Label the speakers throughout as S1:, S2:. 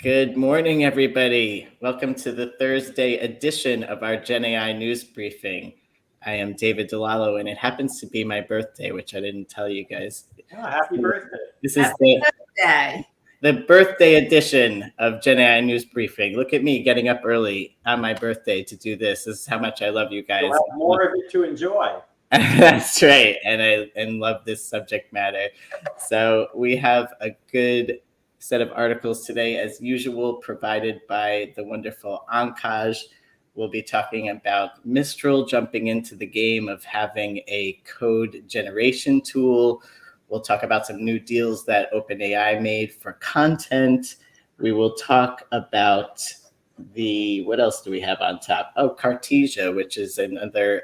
S1: Good morning, everybody. Welcome to the Thursday edition of our Gen AI news briefing. I am David DeLallo, and it happens to be my birthday, which I didn't tell you guys.
S2: Oh, happy birthday.
S1: This is the birthday edition of Gen AI news briefing. Look at me getting up early on my birthday to do this. This is how much I love you guys.
S2: You'll have more of it to enjoy.
S1: That's right. And I love this subject matter. So we have a good set of articles today, as usual, provided by the wonderful Ankaj. We'll be talking about Mistral jumping into the game of having a code generation tool. We'll talk about some new deals that OpenAI made for content. We will talk about what else do we have on top? Oh, Cartesia, which is another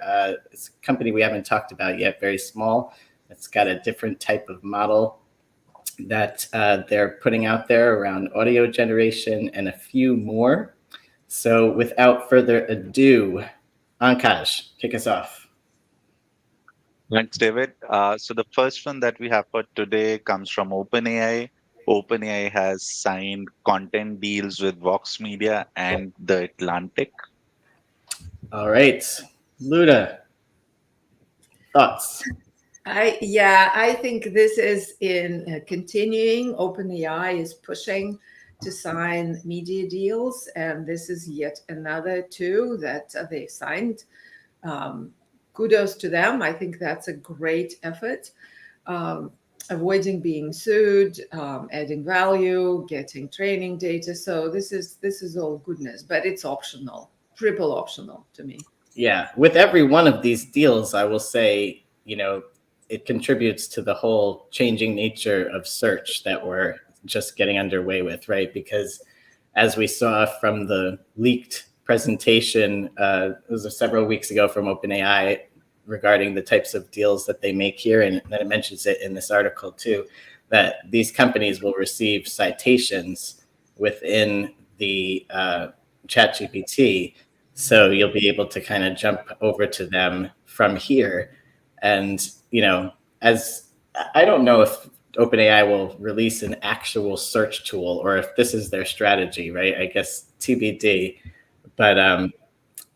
S1: company we haven't talked about yet, very small. It's got a different type of model that they're putting out there around audio generation and a few more. So without further ado, Ankaj, kick us off.
S3: Thanks, David. So the first one that we have for today comes from OpenAI. OpenAI has signed content deals with Vox Media and The Atlantic.
S1: All right, Luda, thoughts?
S4: I think this is in continuing. OpenAI is pushing to sign media deals, and this is yet another two that they signed. Kudos to them. I think that's a great effort. Avoiding being sued, adding value, getting training data. So this is all goodness, but it's optional, triple optional to me.
S1: Yeah, with every one of these deals, I will say, it contributes to the whole changing nature of search that we're just getting underway with, right? Because as we saw from the leaked presentation, it was several weeks ago from OpenAI regarding the types of deals that they make here, and then it mentions it in this article too, that these companies will receive citations within the ChatGPT. So you'll be able to kind of jump over to them from here. And, as I don't know if OpenAI will release an actual search tool or if this is their strategy, right? I guess TBD, but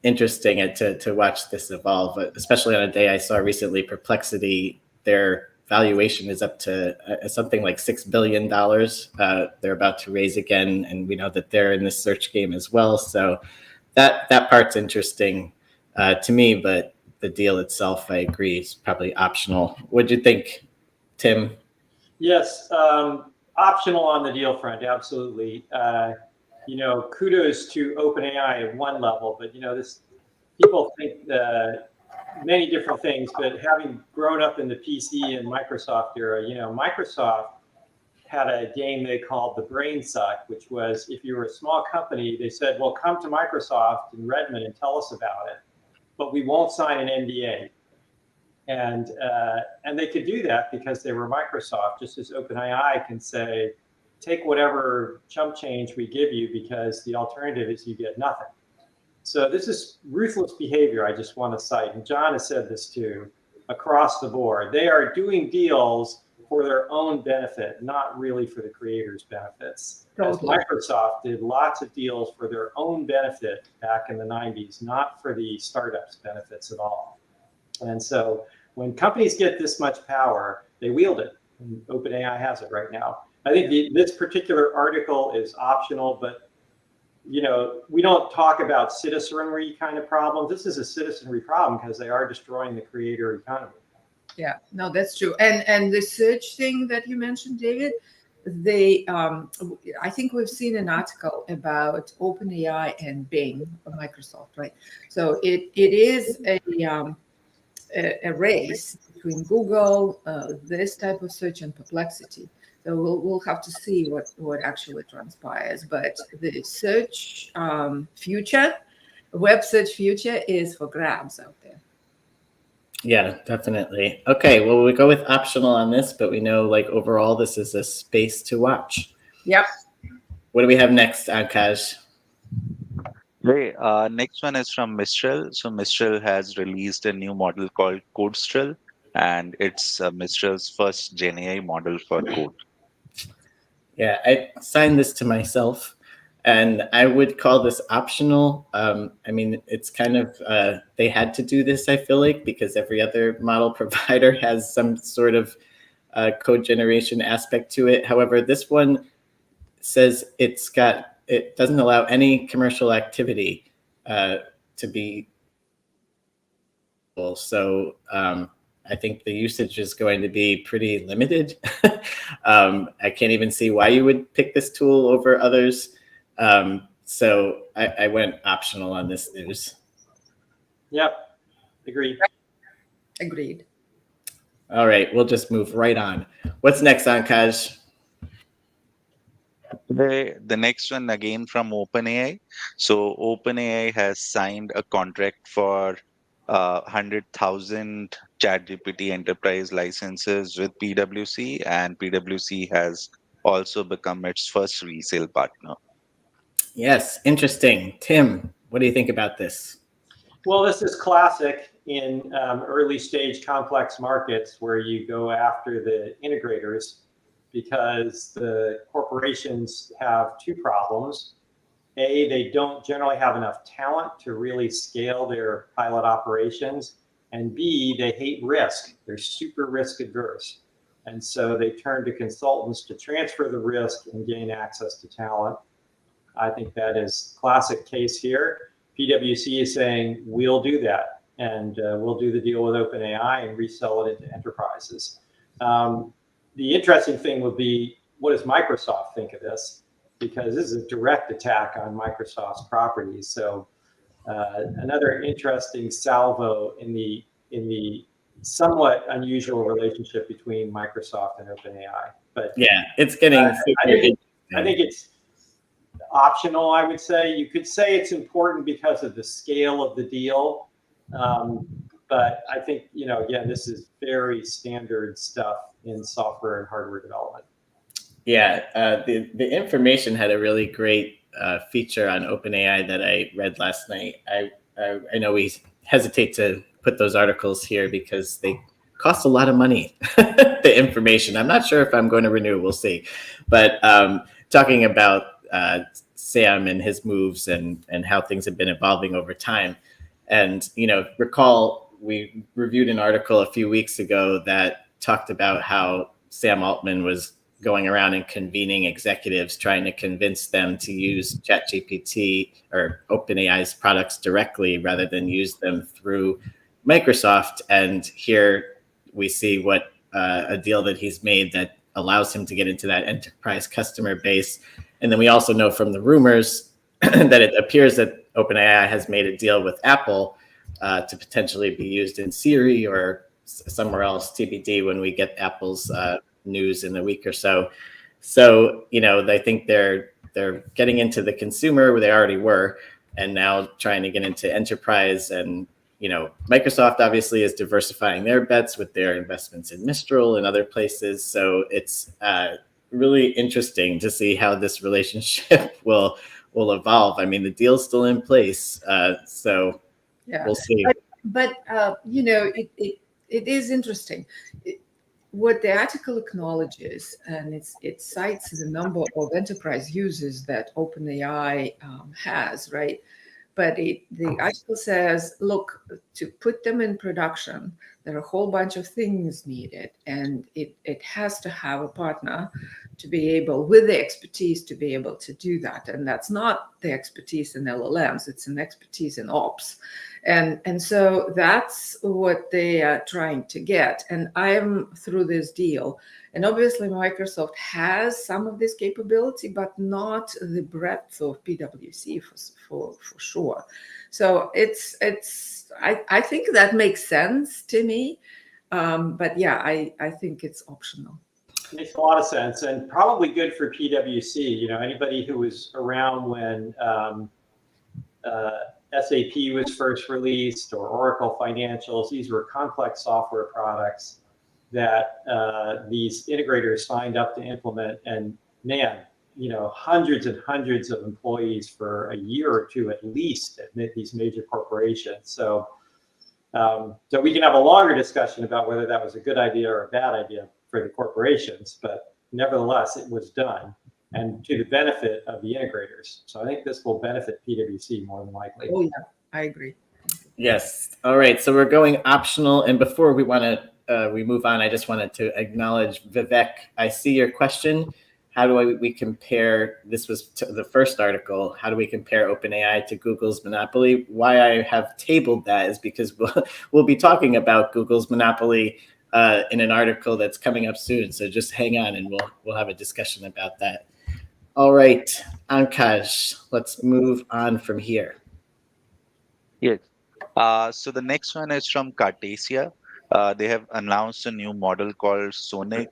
S1: interesting to watch this evolve, especially on a day I saw recently, Perplexity, their valuation is up to something like $6 billion. They're about to raise again, and we know that they're in this search game as well. So that part's interesting to me, but the deal itself, I agree, is probably optional. What'd you think, Tim?
S2: Yes, optional on the deal front, absolutely. Kudos to OpenAI at one level, but people think many different things. But having grown up in the PC and Microsoft era, Microsoft had a game they called the Brain Suck, which was if you were a small company, they said, well, come to Microsoft in Redmond and tell us about it, but we won't sign an NDA. And they could do that because they were Microsoft, just as OpenAI can say, take whatever chump change we give you because the alternative is you get nothing. So this is ruthless behavior, I just want to cite. And John has said this too, across the board. They are doing deals for their own benefit, not really for the creators' benefits. As Microsoft did lots of deals for their own benefit back in the 90s, not for the startups' benefits at all. And so when companies get this much power, they wield it. And OpenAI has it right now. I think this particular article is optional, but we don't talk about citizenry kind of problems. This is a citizenry problem because they are destroying the creator economy.
S4: Yeah, no, that's true. And the search thing that you mentioned, David, I think we've seen an article about OpenAI and Bing of Microsoft, right? So it is a race between Google, this type of search, and Perplexity. So we'll have to see what actually transpires. But the search future, web search future, is for grabs out there.
S1: Yeah, definitely. Okay, well, we go with optional on this, but we know overall this is a space to watch.
S4: Yep.
S1: What do we have next, Ankaj?
S3: Hey, next one is from Mistral. So Mistral has released a new model called CodeStrill, and it's Mistral's first Gen AI model for code.
S1: Yeah, I signed this to myself. And I would call this optional. I mean, it's kind of, they had to do this, I feel like, because every other model provider has some sort of code generation aspect to it. However, this one says it doesn't allow any commercial activity to be. So I think the usage is going to be pretty limited. I can't even see why you would pick this tool over others. So I went optional on this news.
S2: Yep, agreed.
S4: Agreed.
S1: All right, we'll just move right on. What's next on Kaj?
S3: The next one again from OpenAI. So OpenAI has signed a contract for 100,000 ChatGPT enterprise licenses with PwC, and PwC has also become its first resale partner.
S1: Yes, interesting. Tim, what do you think about this?
S2: Well, this is classic in early stage complex markets where you go after the integrators, because the corporations have two problems. A, they don't generally have enough talent to really scale their pilot operations. And B, they hate risk. They're super risk adverse. And so they turn to consultants to transfer the risk and gain access to talent. I think that is classic case here. PwC is saying, we'll do that. And we'll do the deal with OpenAI and resell it into enterprises. The interesting thing would be, what does Microsoft think of this? Because this is a direct attack on Microsoft's properties. So another interesting salvo in the somewhat unusual relationship between Microsoft and OpenAI. But
S1: yeah, it's getting.
S2: I think it's optional. I would say you could say it's important because of the scale of the deal. But I think, again, this is very standard stuff in software and hardware development.
S1: Yeah, the information had a really great feature on OpenAI that I read last night. I know we hesitate to put those articles here because they cost a lot of money, the information. I'm not sure if I'm going to renew, we'll see. But talking about Sam and his moves and how things have been evolving over time. And, recall we reviewed an article a few weeks ago that talked about how Sam Altman was going around and convening executives, trying to convince them to use ChatGPT or OpenAI's products directly rather than use them through Microsoft. And here we see what a deal that he's made that allows him to get into that enterprise customer base. And then we also know from the rumors that it appears that OpenAI has made a deal with Apple to potentially be used in Siri or somewhere else, TBD, when we get Apple's news in a week or so. So, I think they're getting into the consumer where they already were, and now trying to get into enterprise. And, Microsoft obviously is diversifying their bets with their investments in Mistral and other places. So it's really interesting to see how this relationship will evolve. I mean, the deal's still in place. So
S4: Yeah.
S1: we'll see.
S4: But it is interesting. What the article acknowledges, and it cites the number of enterprise users that OpenAI has, right? But the article says, look, to put them in production, there are a whole bunch of things needed, and it has to have a partner to be able, with the expertise, to be able to do that. And that's not the expertise in LLMs, it's an expertise in ops. And so that's what they are trying to get. And I am through this deal. And obviously Microsoft has some of this capability, but not the breadth of PwC for sure. So I think that makes sense to me. But yeah, I think it's optional.
S2: Makes a lot of sense, and probably good for PwC. Anybody who was around when SAP was first released, or Oracle Financials, these were complex software products that these integrators signed up to implement. And man, hundreds and hundreds of employees for a year or two at least at these major corporations. So we can have a longer discussion about whether that was a good idea or a bad idea for the corporations, but nevertheless, it was done. and to the benefit of the integrators. So I think this will benefit PwC more than likely.
S4: Oh, yeah, I agree.
S1: Yes. All right. So we're going optional. And before we move on, I just wanted to acknowledge Vivek. I see your question. How do we compare? This was the first article. How do we compare OpenAI to Google's monopoly? Why I have tabled that is because we'll be talking about Google's monopoly in an article that's coming up soon. So just hang on, and we'll have a discussion about that. All right, Ankaj, let's move on from here.
S3: Yes. So the next one is from Cartesia. They have announced a new model called Sonic,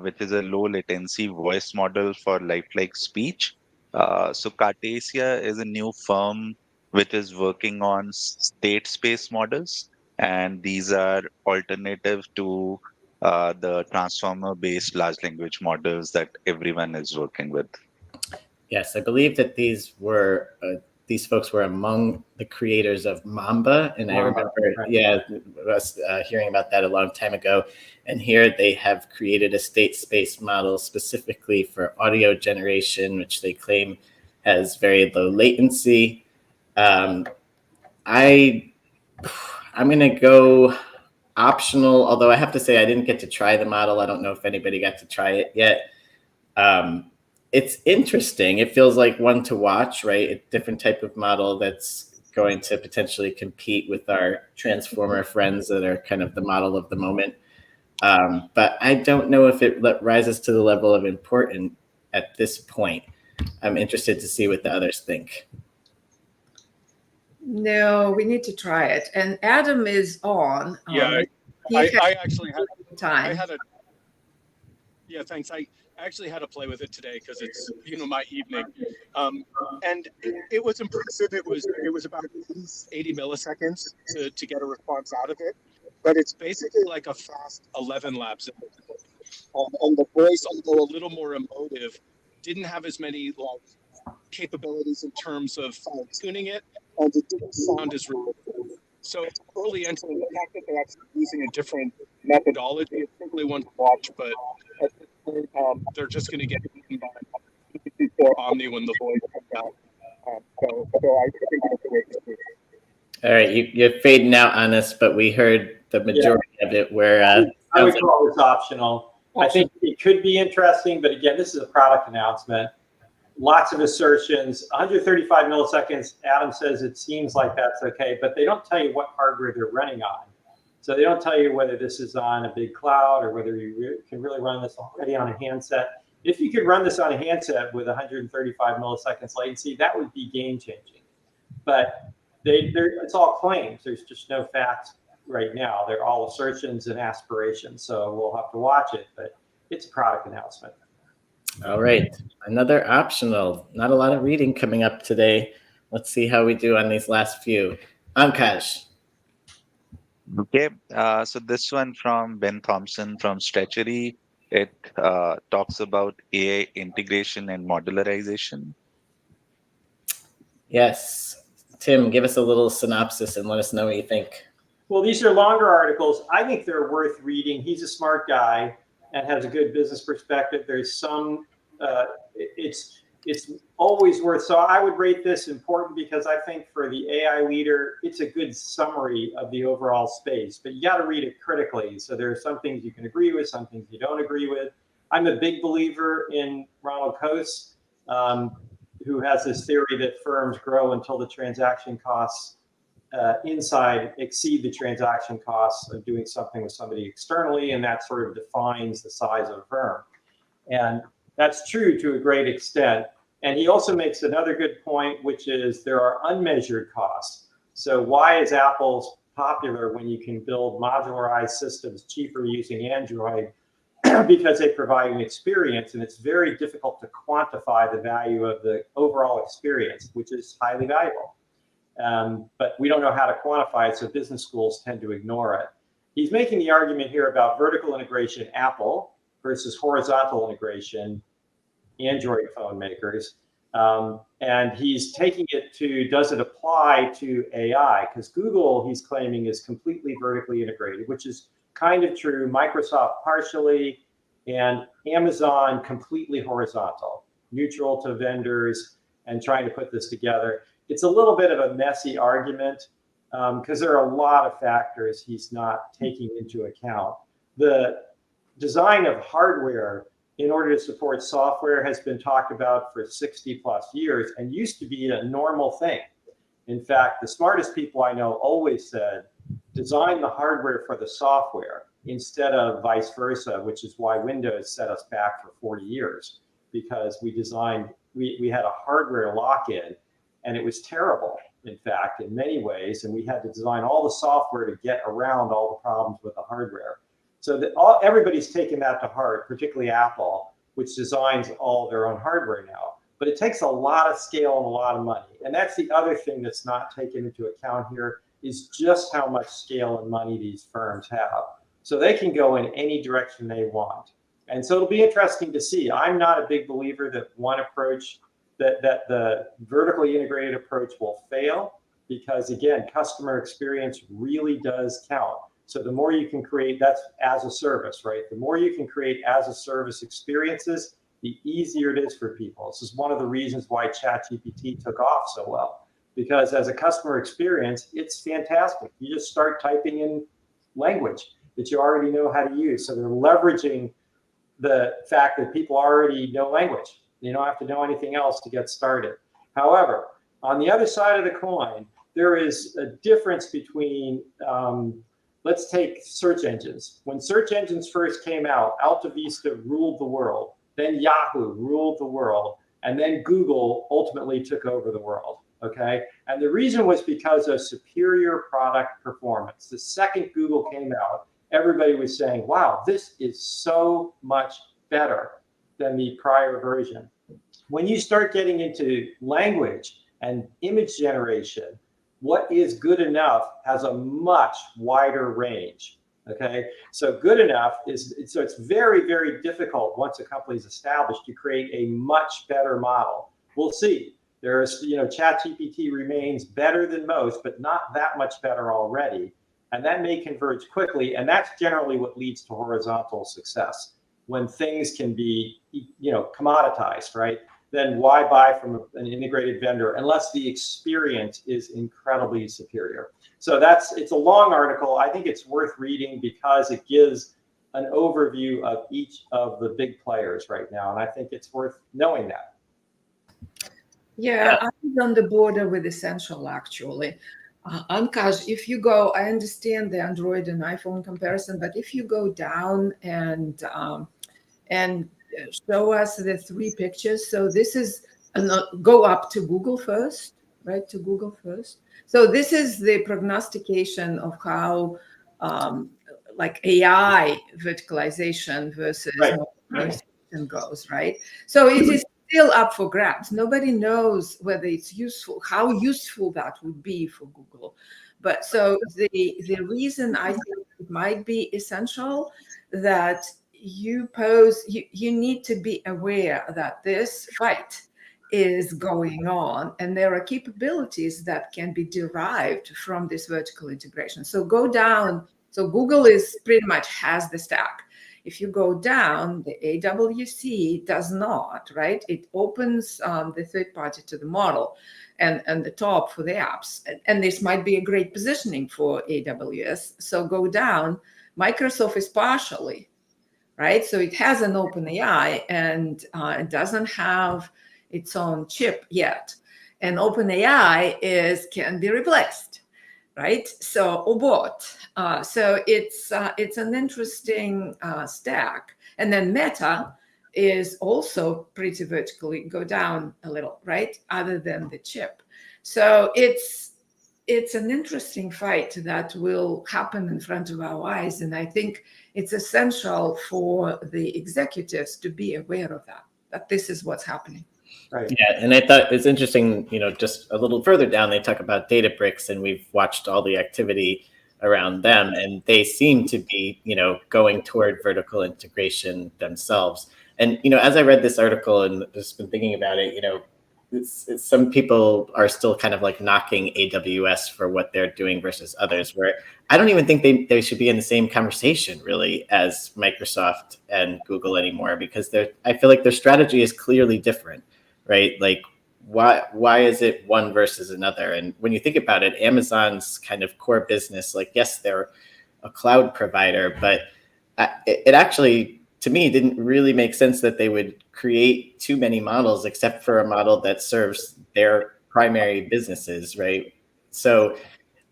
S3: which is a low latency voice model for lifelike speech. So Cartesia is a new firm which is working on state space models, and these are alternative to the transformer based large language models that everyone is working with.
S1: Yes, I believe that these folks were among the creators of Mamba, and I remember, us hearing about that a long time ago. And here they have created a state space model specifically for audio generation, which they claim has very low latency. I'm going to go optional, although I have to say I didn't get to try the model. I don't know if anybody got to try it yet. It's interesting. It feels like one to watch, right? A different type of model that's going to potentially compete with our transformer friends that are kind of the model of the moment. But I don't know if it rises to the level of important at this point. I'm interested to see what the others think.
S5: No, we need to try it. And Adam is on.
S6: Yeah, I actually had
S5: time.
S6: Yeah, thanks. I actually had to play with it today because it's my evening, and it was impressive. It was about 80 milliseconds to get a response out of it, but it's basically like a fast 11 laps. And the voice, although a little more emotive, didn't have as many capabilities in terms of fine tuning it, and it didn't sound as real. So it's early entry. The fact that they're actually using a different methodology is certainly one to watch, but at this point, they're just going to get beaten by for Omni when the voice comes out. So I think it's a great decision.
S1: All right, you're fading out on us, but we heard the majority of it where
S2: I would call this optional. I think it could be interesting, but again, this is a product announcement. Lots of assertions, 135 milliseconds. Adam says it seems like that's okay, but they don't tell you what hardware they're running on. So they don't tell you whether this is on a big cloud or whether you can really run this already on a handset. If you could run this on a handset with 135 milliseconds latency, that would be game changing. But it's all claims. There's just no facts right now. They're all assertions and aspirations. So we'll have to watch it, but it's a product announcement.
S1: All right, another optional. Not a lot of reading coming up today. Let's see how we do on these last few. Ankaj.
S3: Okay, so this one from Ben Thompson from Stretchery. It talks about AI integration and modularization.
S1: Yes. Tim, give us a little synopsis and let us know what you think.
S2: Well, these are longer articles. I think they're worth reading. He's a smart guy and has a good business perspective. There's some, it's always worth, so I would rate this important because I think for the AI leader, it's a good summary of the overall space, but you got to read it critically. So there are some things you can agree with, some things you don't agree with. I'm a big believer in Ronald Coase, who has this theory that firms grow until the transaction costs inside exceed the transaction costs of doing something with somebody externally, and that sort of defines the size of a firm. And that's true to a great extent. And he also makes another good point, which is there are unmeasured costs. So why is Apple popular when you can build modularized systems cheaper using Android? Because they provide an experience, and it's very difficult to quantify the value of the overall experience, which is highly valuable. But we don't know how to quantify it, so business schools tend to ignore it. He's making the argument here about vertical integration, Apple, versus horizontal integration, Android phone makers. And he's taking it to, does it apply to AI? Because Google, he's claiming, is completely vertically integrated, which is kind of true. Microsoft partially, and Amazon completely horizontal. neutral to vendors, and trying to put this together. It's a little bit of a messy argument because there are a lot of factors he's not taking into account. The design of hardware in order to support software has been talked about for 60 plus years and used to be a normal thing. In fact, the smartest people I know always said, design the hardware for the software instead of vice versa, which is why Windows set us back for 40 years, because we had a hardware lock-in, and it was terrible, in fact, in many ways, and we had to design all the software to get around all the problems with the hardware. So everybody's taken that to heart, particularly Apple, which designs all their own hardware now. But it takes a lot of scale and a lot of money. And that's the other thing that's not taken into account here, is just how much scale and money these firms have. So they can go in any direction they want. And so it'll be interesting to see. I'm not a big believer that one approach, that the vertically integrated approach will fail, because again, customer experience really does count. So the more you can create, that's as a service, right? The more you can create as a service experiences, the easier it is for people. This is one of the reasons why ChatGPT took off so well, because as a customer experience, it's fantastic. You just start typing in language that you already know how to use. So they're leveraging the fact that people already know language. You don't have to know anything else to get started. However, on the other side of the coin, there is a difference between, let's take search engines. When search engines first came out, Alta Vista ruled the world. Then Yahoo ruled the world, and then Google ultimately took over the world, okay? And the reason was because of superior product performance. The second Google came out, everybody was saying, wow, this is so much better than the prior version. When you start getting into language and image generation, what is good enough has a much wider range. Okay, so good enough is, so it's very, very difficult once a company is established to create a much better model. We'll see. There's, ChatGPT remains better than most, but not that much better already. And that may converge quickly. And that's generally what leads to horizontal success. When things can be, commoditized, right? Then why buy from an integrated vendor unless the experience is incredibly superior? So it's a long article. I think it's worth reading because it gives an overview of each of the big players right now. And I think it's worth knowing that.
S4: Yeah, I'm on the border with Essential, actually. Ankash, if you go, I understand the Android and iPhone comparison, but if you go down and show us the 3 pictures. So this is, go up to Google first, right? To Google first. So this is the prognostication of how like AI verticalization versus verticalization goes, right? So it is still up for grabs. Nobody knows whether it's useful, how useful that would be for Google. But so the reason I think it might be essential that you need to be aware that this fight is going on, and there are capabilities that can be derived from this vertical integration. So go down. So Google is pretty much has the stack. If you go down, the AWC does not, right? It opens the third party to the model and the top for the apps. And this might be a great positioning for AWS. So go down. Microsoft is partially, right? So it has an OpenAI and it doesn't have its own chip yet. And OpenAI can be replaced, right? So, or bought. So it's an interesting stack. And then Meta is also pretty vertically, go down a little, right? Other than the chip. So it's an interesting fight that will happen in front of our eyes. And I think it's essential for the executives to be aware of that this is what's happening.
S2: Right.
S1: Yeah, and I thought it's interesting, just a little further down, they talk about Databricks, and we've watched all the activity around them, and they seem to be, going toward vertical integration themselves. And, as I read this article and just been thinking about it, some people are still kind of like knocking AWS for what they're doing versus others, where I don't even think they should be in the same conversation really as Microsoft and Google anymore, because I feel like their strategy is clearly different, right? Like why is it one versus another? And when you think about it, Amazon's kind of core business, like, yes, they're a cloud provider, but it actually, to me, didn't really make sense that they would create too many models except for a model that serves their primary businesses, right? So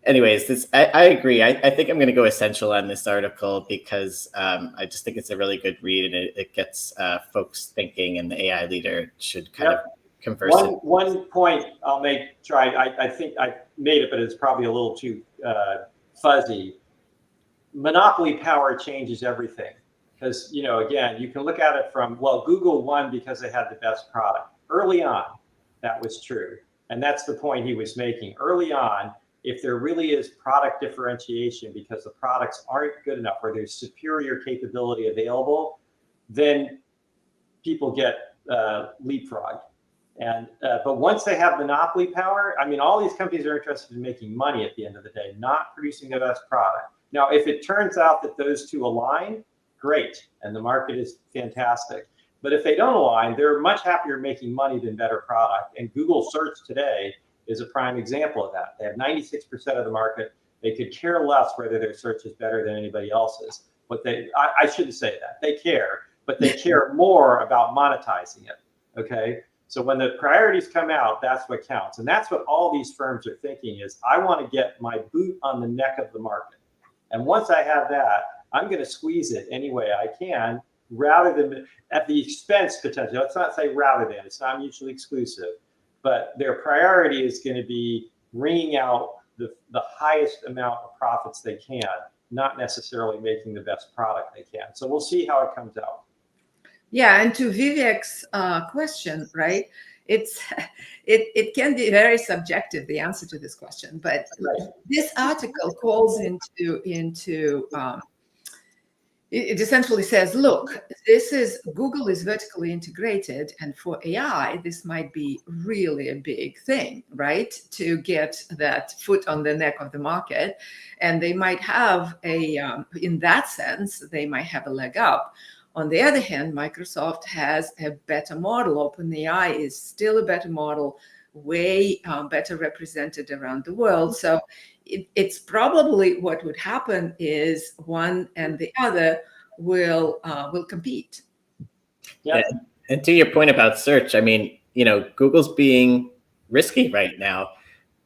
S1: anyways, I agree. I think I'm going to go essential on this article because I just think it's a really good read, and it gets folks thinking, and the AI leader should kind of converse.
S2: One point I'll make, I think I made it, but it's probably a little too fuzzy. Monopoly power changes everything. Because, again, you can look at it from, well, Google won because they had the best product. Early on, that was true. And that's the point he was making. Early on, if there really is product differentiation because the products aren't good enough or there's superior capability available, then people get leapfrogged. But once they have monopoly power, I mean, all these companies are interested in making money at the end of the day, not producing the best product. Now, if it turns out that those two align, great, and the market is fantastic. But if they don't align, they're much happier making money than better product. And Google search today is a prime example of that. They have 96% of the market. They could care less whether their search is better than anybody else's. But I shouldn't say that. They care, but they care more about monetizing it, okay? So when the priorities come out, that's what counts. And that's what all these firms are thinking is, I want to get my boot on the neck of the market. And once I have that, I'm going to squeeze it any way I can, rather than at the expense potentially. Let's not say rather than, it's not mutually exclusive, but their priority is going to be wringing out the highest amount of profits they can, not necessarily making the best product they can. So we'll see how it comes out.
S4: Yeah, and to Vivek's question, right? It can be very subjective, the answer to this question, but right. This article calls into it essentially says, look, Google is vertically integrated, and for AI, this might be really a big thing, right? To get that foot on the neck of the market, and they might have in that sense, they might have a leg up. On the other hand, Microsoft has a better model. OpenAI is still a better model, way better represented around the world. So it's probably what would happen is one and the other will compete.
S2: Yeah.
S1: And to your point about search, I mean, Google's being risky right now,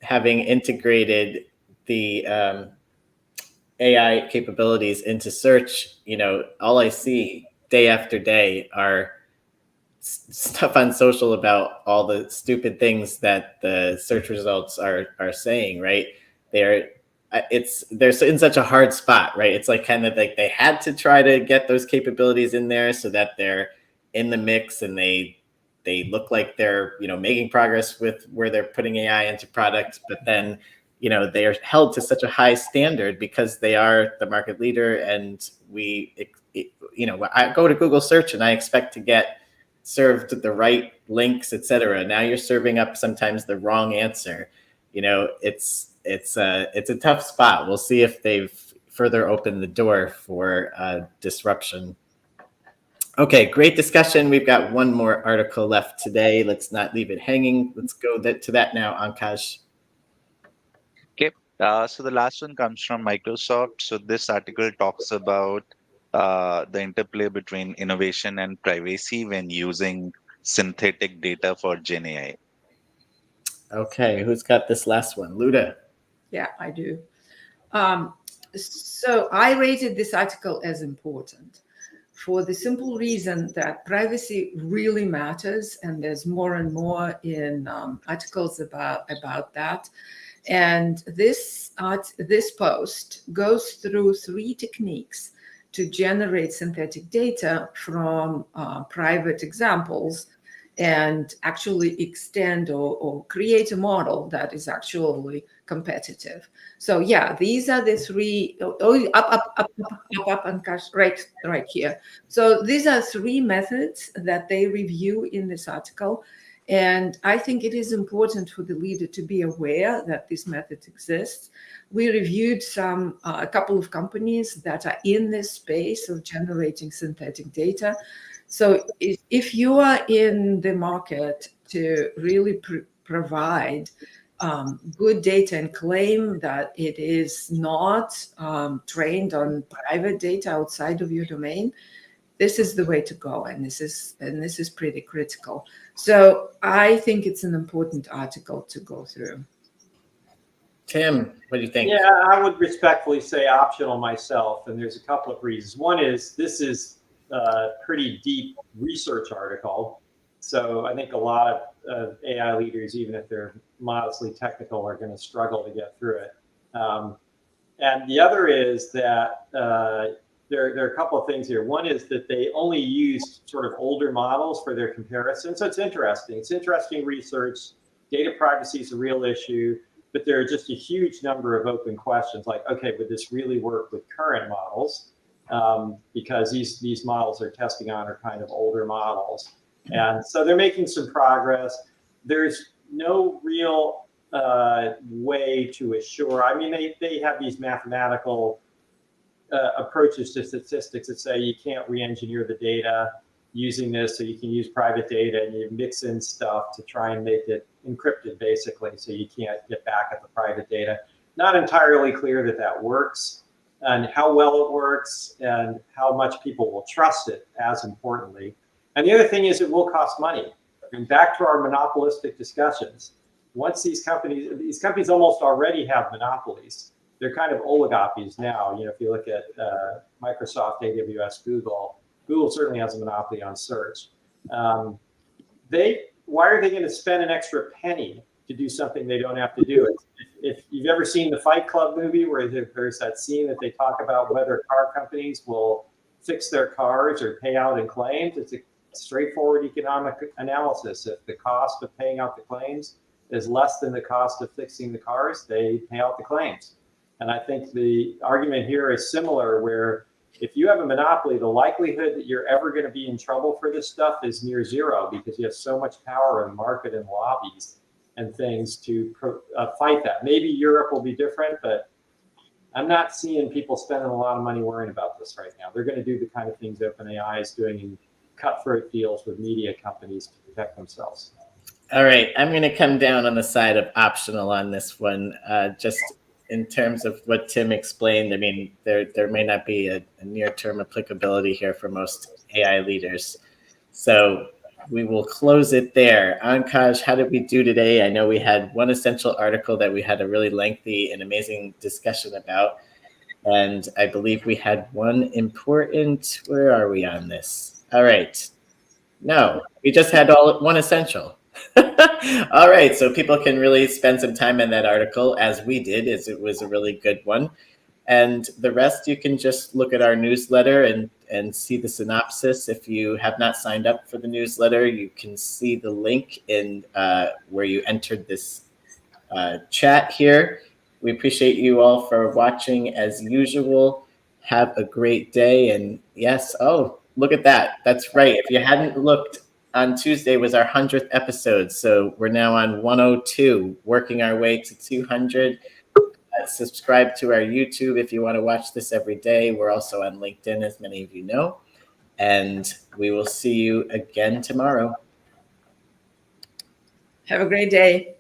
S1: having integrated the AI capabilities into search. All I see day after day are stuff on social about all the stupid things that the search results are saying, right? They're in such a hard spot, right? It's like kind of like they had to try to get those capabilities in there so that they're in the mix and they look like they're making progress with where they're putting AI into products, but then they are held to such a high standard because they are the market leader, and I go to Google search and I expect to get served the right links, etc. Now you're serving up sometimes the wrong answer. It's a tough spot. We'll see if they've further opened the door for disruption. Okay, great discussion. We've got one more article left today. Let's not leave it hanging. Let's go to that now, Ankash.
S3: Okay, so the last one comes from Microsoft. So this article talks about the interplay between innovation and privacy when using synthetic data for Gen AI.
S1: Okay, who's got this last one? Luda.
S4: Yeah, I do. So I rated this article as important for the simple reason that privacy really matters, and there's more and more in articles about that. And this post goes through 3 techniques to generate synthetic data from private examples and actually extend or create a model that is actually competitive. So yeah, these are the 3, up and right here. So these are 3 methods that they review in this article. And I think it is important for the leader to be aware that this method exists. We reviewed a couple of companies that are in this space of generating synthetic data. So if you are in the market to really provide good data and claim that it is not trained on private data outside of your domain, this is the way to go, and this is pretty critical. So I think it's an important article to go through.
S1: Tim, what do you think?
S2: Yeah, I would respectfully say optional myself, and there's a couple of reasons. One is this is a pretty deep research article, so I think a lot of AI leaders, even if they're modestly technical, are going to struggle to get through it. And the other is that there are a couple of things here. One is that they only used sort of older models for their comparison. So it's interesting. It's interesting research. Data privacy is a real issue, but there are just a huge number of open questions like, okay, would this really work with current models? Because these models they're testing on are kind of older models. And so they're making some progress. There's no real way to assure. I mean, they have these mathematical approaches to statistics that say you can't re-engineer the data using this, so you can use private data and you mix in stuff to try and make it encrypted, basically, so you can't get back at the private data. Not entirely clear that that works, and how well it works, and how much people will trust it, as importantly. And the other thing is it will cost money. And back to our monopolistic discussions, once these companies almost already have monopolies. They're kind of oligopolies now. You know, if you look at Microsoft, AWS, Google certainly has a monopoly on search. Why are they going to spend an extra penny to do something they don't have to do? If you've ever seen the Fight Club movie where there's that scene that they talk about whether car companies will fix their cars or pay out in claims, it's a straightforward economic analysis. If the cost of paying out the claims is less than the cost of fixing the cars, they pay out the claims. And I think the argument here is similar, where if you have a monopoly, the likelihood that you're ever going to be in trouble for this stuff is near zero, because you have so much power in market and lobbies and things to fight that. Maybe Europe will be different, but I'm not seeing people spending a lot of money worrying about this right now. They're going to do the kind of things OpenAI is doing in cutthroat deals with media companies to protect themselves.
S1: All right, I'm going to come down on the side of optional on this one. Just in terms of what Tim explained, I mean, there may not be a near-term applicability here for most AI leaders. So we will close it there. Ankaj, how did we do today? I know we had one essential article that we had a really lengthy and amazing discussion about. And I believe we had one important, where are we on this? All right. No, we just had one essential. All right, so people can really spend some time in that article, as we did, as it was a really good one. And the rest, you can just look at our newsletter and see the synopsis. If you have not signed up for the newsletter, you can see the link in where you entered this chat here. We appreciate you all for watching as usual. Have a great day. And yes, oh, look at that. That's right. If you hadn't looked, on Tuesday was our 100th episode. So we're now on 102, working our way to 200. Subscribe to our YouTube if you want to watch this every day. We're also on LinkedIn, as many of you know. And we will see you again tomorrow.
S4: Have a great day.